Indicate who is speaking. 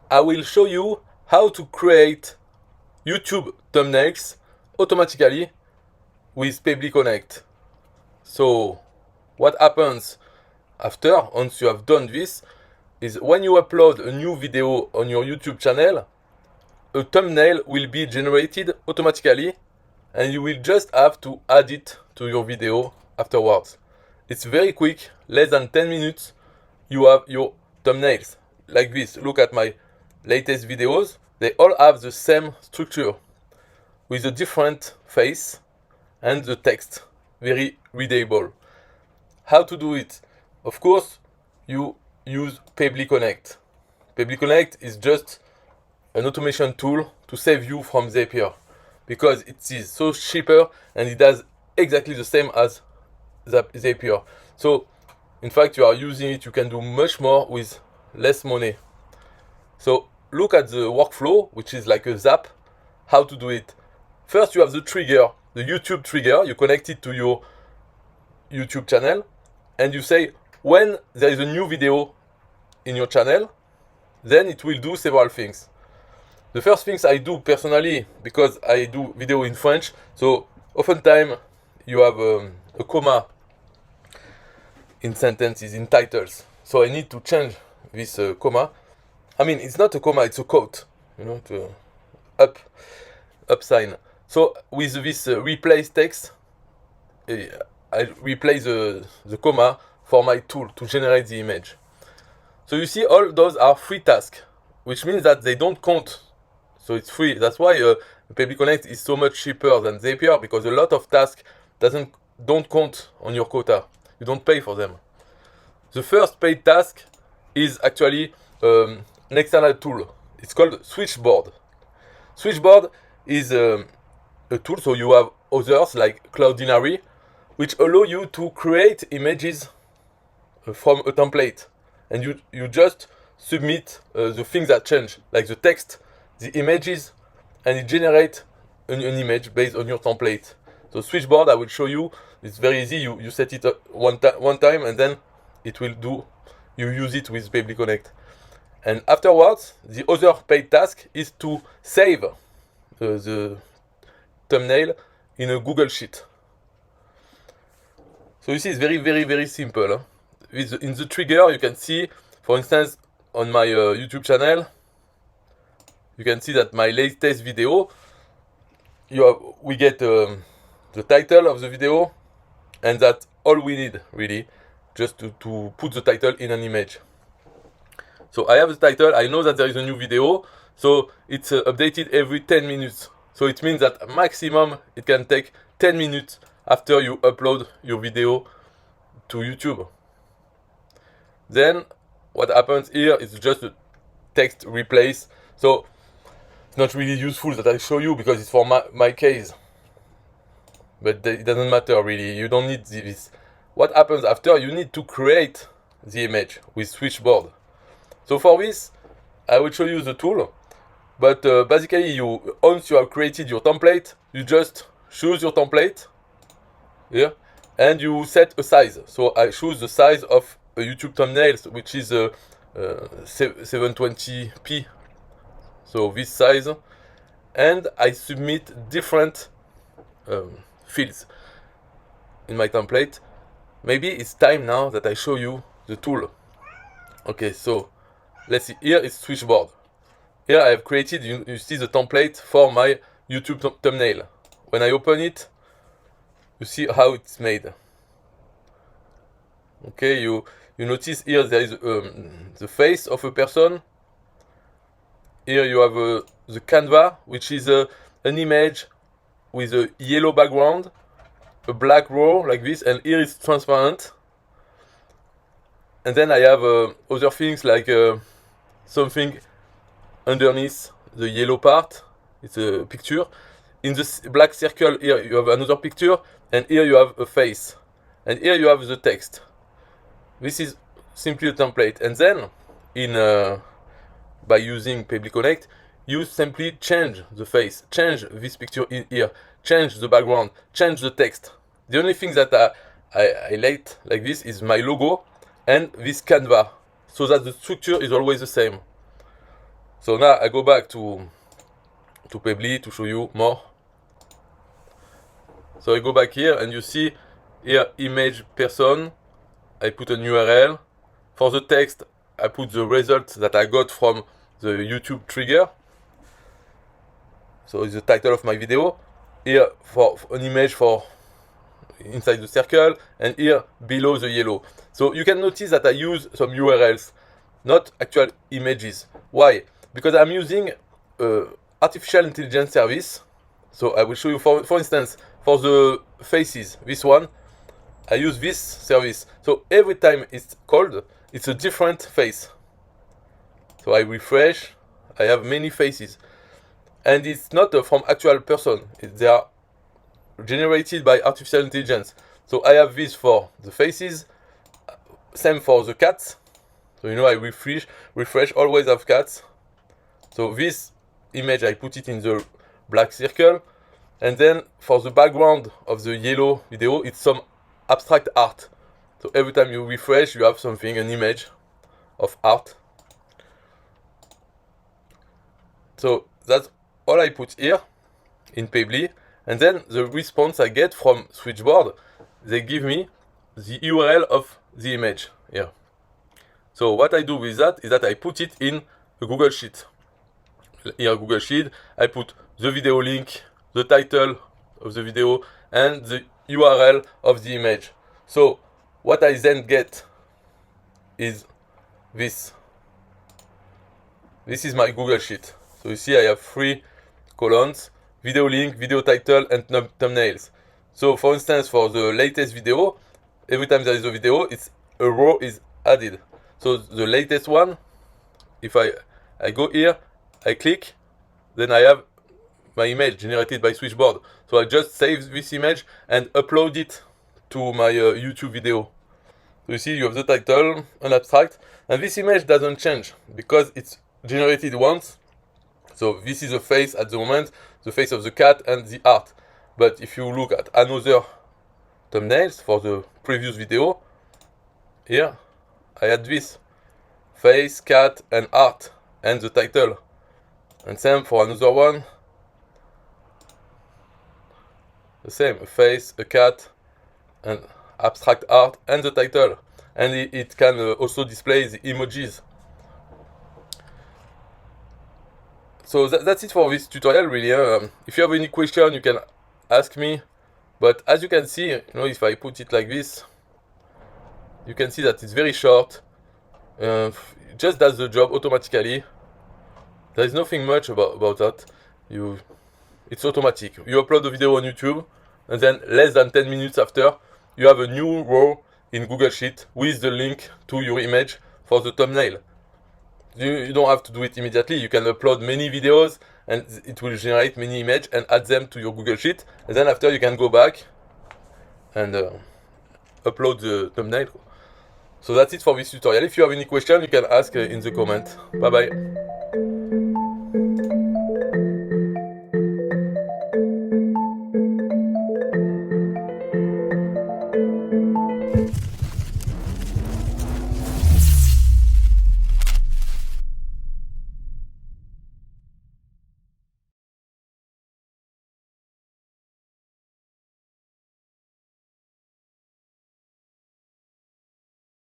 Speaker 1: I will show you how to create YouTube thumbnails automatically with Pebly Connect. So what happens after, once you have done this, is when you upload a new video on your YouTube channel, a thumbnail will be generated automatically and you will just have to add it to your video afterwards. It's very quick, less than 10 minutes, you have your thumbnails. Like this, look at my latest videos, they all have the same structure with a different face and the text, very readable. How to do it? Of course, you use Pebly Connect. Pebly Connect is just an automation tool to save you from Zapier because it is so cheaper and it does exactly the same as Zapier. So, in fact, you are using it, you can do much more with less money. So, look at the workflow, which is like a Zap. How to do it? First, you have the trigger, the YouTube trigger. You connect it to your YouTube channel and you say when there is a new video in your channel, then it will do several things. The first things I do personally, because I do video in French, so oftentimes you have a comma in sentences, in titles. So I need to change this comma. I mean, it's not a comma, it's a quote, to up sign. So with this replace text, I replace the comma for my tool to generate the image. So you see, all those are free tasks, which means that they don't count. So it's free. That's why Pebly Connect is so much cheaper than Zapier, because a lot of tasks don't count on your quota. You don't pay for them. The first paid task is actually an external tool. It's called Switchboard. Switchboard is a tool, so you have others like Cloudinary, which allow you to create images from a template. And you just submit the things that change, like the text, the images, and it generates an image based on your template. So Switchboard, I will show you, it's very easy. You set it up one time and then it will do, you use it with Pebly Connect. And afterwards, the other paid task is to save the thumbnail in a Google Sheet. So you see, it's very simple. Huh? In the trigger, you can see, for instance, on my YouTube channel, you can see that my latest video, we get the title of the video, and that's all we need, really, just to put the title in an image. So I have the title, I know that there is a new video, so it's updated every 10 minutes. So it means that maximum it can take 10 minutes after you upload your video to YouTube. Then what happens here is just a text replace. So it's not really useful that I show you because it's for my case. But it doesn't matter really, you don't need this. What happens after? You need to create the image with Switchboard. So for this, I will show you the tool. But basically, once you have created your template, you just choose your template here and you set a size. So I choose the size of a YouTube thumbnail, which is 720p. So this size, and I submit different fields in my template. Maybe it's time now that I show you the tool. Okay, so let's see. Here is Switchboard. Here I have created, you see the template for my YouTube thumbnail. When I open it, you see how it's made. Okay, you notice here there is the face of a person. Here you have the canvas, which is an image with a yellow background, a black row like this, and here it's transparent. And then I have other things like something underneath the yellow part. It's a picture. In this black circle here you have another picture, and here you have a face, and here you have the text. This is simply a template, and then by using Pebly Connect, you simply change the face, change this picture in here, change the background, change the text. The only thing that I like this is my logo and this canvas, so that the structure is always the same. So now I go back to Pebly to show you more. So I go back here and you see here image person. I put an URL. For the text, I put the result that I got from the YouTube trigger. So it's the title of my video. Here for an image for inside the circle, and here below the yellow. So you can notice that I use some URLs, not actual images. Why? Because I'm using artificial intelligence service. So I will show you, for instance, for the faces, this one, I use this service. So every time it's called, it's a different face. So I refresh, I have many faces. And it's not from actual person. They are generated by artificial intelligence. So I have this for the faces, same for the cats. So I refresh, always have cats. So this image, I put it in the black circle. And then for the background of the yellow video, it's some abstract art. So every time you refresh, you have something, an image of art. So that's all I put here in Pebly. And then the response I get from Switchboard, they give me the URL of the image here. So what I do with that is that I put it in a Google Sheet. Here, Google Sheet, I put the video link, the title of the video, and the URL of the image. So what I then get is this. This is my Google Sheet. So you see I have 3 columns: video link, video title, and thumbnails. So for instance, for the latest video, every time there is a video, it's a row is added. So the latest one, if I go here, I click, then I have my image generated by Switchboard. So I just save this image and upload it to my YouTube video. So you see you have the title, an abstract, and this image doesn't change because it's generated once. So this is the face at the moment, the face of the cat and the art. But if you look at another thumbnails for the previous video, here I had this face, cat, and art, and the title. And same for another one. The same, a face, a cat, and abstract art, and the title. And it can also display the emojis. So that's it for this tutorial, really. If you have any question, you can ask me. But as you can see, if I put it like this, you can see that it's very short. It just does the job automatically. There is nothing much about that. It's automatic. You upload the video on YouTube, and then less than 10 minutes after, you have a new row in Google Sheet with the link to your image for the thumbnail. You don't have to do it immediately. You can upload many videos and it will generate many images and add them to your Google Sheet. And then after you can go back and upload the thumbnail. So that's it for this tutorial. If you have any question, you can ask in the comment. Bye bye.